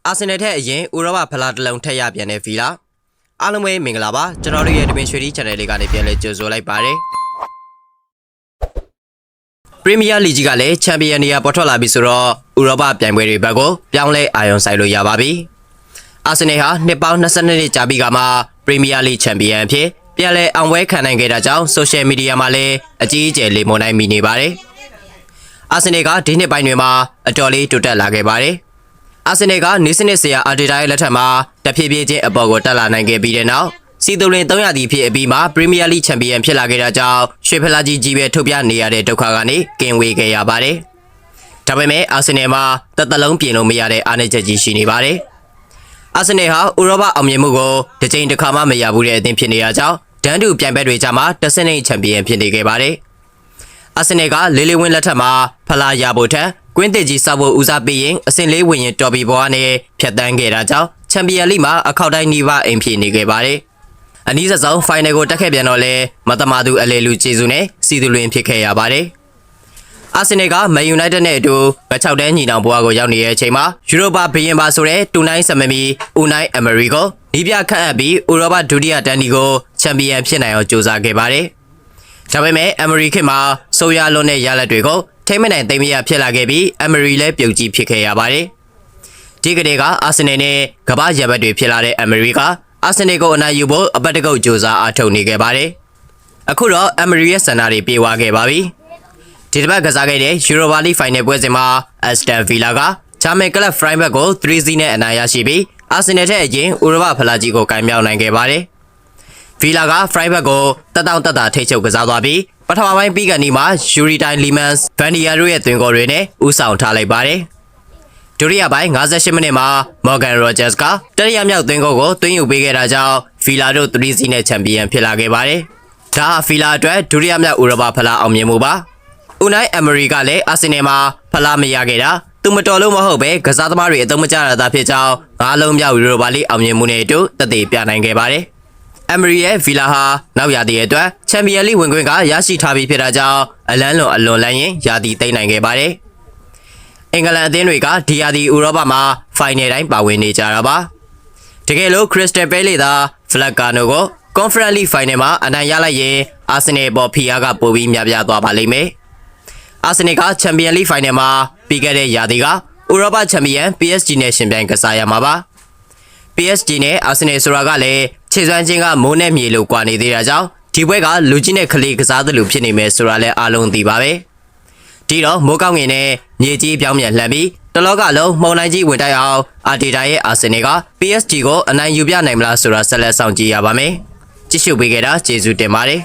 အာဆင်နယ်ထက်အရင်ဥရောပဖလားတစ်လုံးထက်ရပြန်တဲ့ဗီလာအားလုံးပဲမင်္ဂလာပါကျွန်တော်တို့ရဲ့တပင်ရွှေဒီ channel လေးကနေပြန်လဲကြိုဆိုလိုက်ပါတယ်ပရီးမီးယားလိကြီးကလည်းချန်ပီယံနေရာပေါ်ထွက်လာပြီဆိုတော့ဥရောပပြိုင်ပွဲတွေဘက်ကိုပြောင်းလဲအာရုံစိုက်လို့ရပါပြီအာဆင်နယ်ဟာနှစ်ပေါင်း22နှစ်ကြာပြီးကမှပရီးမီးယားလိချန်ပီယံအဖြစ်ပြန်လဲအောင်ပွဲခံနိုင်ခဲ့တာကြောင့်ဆိုရှယ်မီဒီယာမှာလည်းအကြီးအကျယ်လေမွန်နိုင်မိနေပါတယ်အာဆင်နယ်ကဒီနှစ်ပိုင်းတွေမှာအတော်လေးတိုးတက်လာခဲ့ပါတယ်အာဆင်နယ်ကနေစနစ်ဆရာအာတီတာရဲ့လက်ထက်မှာတဖြည်းဖြည်းချင်းအပေါ်ကိုတက်လာနိုင်ခဲ့ပြီးတဲ့နောက်စီတိုလင်300တီဖြစ်အပြီးမှာပရီးမီးယားလိချန်ပီယံဖြစ်လာခဲ့တာကြောင့်ရွှေဖလားကြီးပဲထုတ်ပြနေရတဲ့ဒုက္ခကနေကင်းဝေးခဲ့ရပါတယ်။ဒါပေမဲ့အာဆင်နယ်မှာတစ်သက်လုံးပြင်လို့မရတဲ့အားနည်းချက်ကြီးရှိနေပါတယ်။အာဆင်နယ်ဟာဥရောပအောင်မြင်မှုကိုတစ်ချိန်တစ်ခါမှမရဘူးတဲ့အသင်းဖြစ်နေရကြောင်းဒန်းတူပြိုင်ပွဲတွေကြားမှာတစ်စနစ်ချန်ပီယံဖြစ်နေခဲ့ပါတယ်။အာဆင်နယ်ကလေးလေးဝင်းလက်ထက်မှာဖလားရဖို့ထက်ကွင်းတစ်ကြီးစောက်ဖို့ဦးစားပေးရင်အဆင့်လေးဝင်ရင်တော်ပြီဘွားနဲ့ဖြတ်တန်းခဲ့တာကြောင့်ချန်ပီယံလိမှာအခောက်တိုင်းနီးပါးအိမ်ဖြည့်နေခဲ့ပါတယ်။အနည်းဆုံး final ကိုတက်ခဲ့ပြန်တော့လဲမတမာသူအလေလူကျေစုနဲ့စီသူလွင်ဖြစ်ခဲ့ရပါတယ်။အာဆင်နယ်ကမန်ယူနိုက်တက်နဲ့အတူ6တန်းညီနောင်ဘွားကိုရောက်နေတဲ့အချိန်မှာယူရိုပါဘီယင်ပါဆိုတဲ့တူနိုင်းဆမမီဦးနိုင်းအမေရီကိုနီးပြခန့်အပ်ပြီးဥရောပဒုတိယတန်းဒီကိုချန်ပီယံဖြစ်နိုင်အောင်ကြိုးစားခဲ့ပါတယ်။ဒါပေမဲ့အမေရိကမှာဆိုရလွန်တဲ့ရလဒ်တွေကိုထိမ့်မနိုင်သိမ်းမရဖြစ်လာခဲ့ပြီးအမေရီလည်းပြုတ်ကြီးဖြစ်ခဲ့ရပါတယ်။ဒီကနေ့ကအာဆင်နယ်နဲ့ကမ္ဘာရဘတ်တွေဖြစ်လာတဲ့အမေရိကအာဆင်နယ်ကိုအနိုင်ယူဖို့အပတ်တကုတ်ကြိုးစားအားထုတ်နေခဲ့ပါတယ်။အခုတော့အမေရိရဲ့စံနာတွေပြေဝခဲ့ပါပြီ။ဒီတစ်ပတ်ကစားခဲ့တဲ့ယူရိုပါလိဖိုင်နယ်ပွဲစဉ်မှာအက်စတန်ဗီလာကဂျာမန်ကလပ်ဖရိုင်ဘတ်ကို3-0နဲ့အနိုင်ရရှိပြီးအာဆင်နယ်ထက်အရင်ဥရောပဖလားကြီးကိုကင်မြောက်နိုင်ခဲ့ပါတယ်။ဗီလာကဖရိုင်ဘတ်ကိုတက်တာထိချုပ်ကစားသွားပြီးပထမပိုင်းပြီးကနေမှယူရီတိုင်းလီမန်စ်ဗန်ဒီယာတို့ရဲ့သွင်းဂိုးတွေနဲ့ဦးဆောင်ထားလိုက်ပါတယ်။ဒုတိယပိုင်း58မိနစ်မှာမော်ဂန်ရောဂျက်စ်ကတတိယမြောက်သွင်းဂိုးကိုသွင်းယူပေးခဲ့တာကြောင့်ဗီလာတို့3-0နဲ့ချန်ပီယံဖြစ်လာခဲ့ပါတယ်။ဒါဟာဗီလာအတွက်ဒုတိယမြောက်ဥရောပဖလားအောင်မြင်မှုပါ။ဦးနိုင်အမေရီကလည်းအာဆင်နယ်မှာဖလားမရခဲ့တာသူမတော်လို့မဟုတ်ပဲကစားသမားတွေအသုံးမကျတာသာဖြစ်ကြောင်း၅လုံးမြောက်ယူရိုပါလိအောင်မြင်မှုနဲ့အတူသက်သေပြနိုင်ခဲ့ပါတယ်။အမေရီရဲ့ဗီလာဟာနောက်ရာသီအတွက်ချန်ပီယံလိဝင်ခွင့်ကရရှိထားပြီးဖြစ်တာကြောင့်အလွန်လန်းရင်ရာသီသိမ်းနိုင်ခဲ့ပါတယ်။အင်္ဂလန်အသင်းတွေကဒီရာသီဥရောပမှာဖိုင်နယ်တိုင်းပါဝင်နေကြတာပါ။တကယ်လို့ခရစ္စတယ်ပဲလေသာဖလက်ကာနိုကိုကွန်ဖရင့်လိဖိုင်နယ်မှာအနိုင်ရလိုက်ရင်အာဆင်နယ်ပေါ်ဖီယာကပိုပြီးများပြားသွားပါလိမ့်မယ်။အာဆင်နယ်ကချန်ပီယံလိဖိုင်နယ်မှာပြီးခဲ့တဲ့ရာသီကဥရောပချန်ပီယံ PSG နဲ့ရှင်ပြိုင်ကစားရမှာပါ။ PSG နဲ့အာဆင်နယ်ဆိုတာကလည်းခြေစွမ်းချင်းကမိုးနဲ့မြေလို့ကွာနေသေးတာကြောင့်ဒီပွဲကလူကြီးနဲ့ကလေးကစားသလိုဖြစ်နေမယ်ဆိုတာလည်းအားလုံးသိပါပဲဒီတော့မိုးကောင်းငင်နဲ့မြေကြီးပြောင်းပြန်လှန်ပြီးတလောကလုံးမှုန်တိုင်းကြီးဝင်တိုက်အောင်အာတီတာရဲ့အာဆင်နယ်က PSG ကိုအနိုင်ယူပြနိုင်မလားဆိုတာဆက်လက်စောင့်ကြည့်ရပါမယ်ကြည့်ရှုပေးကြတာကျေးဇူးတင်ပါတယ်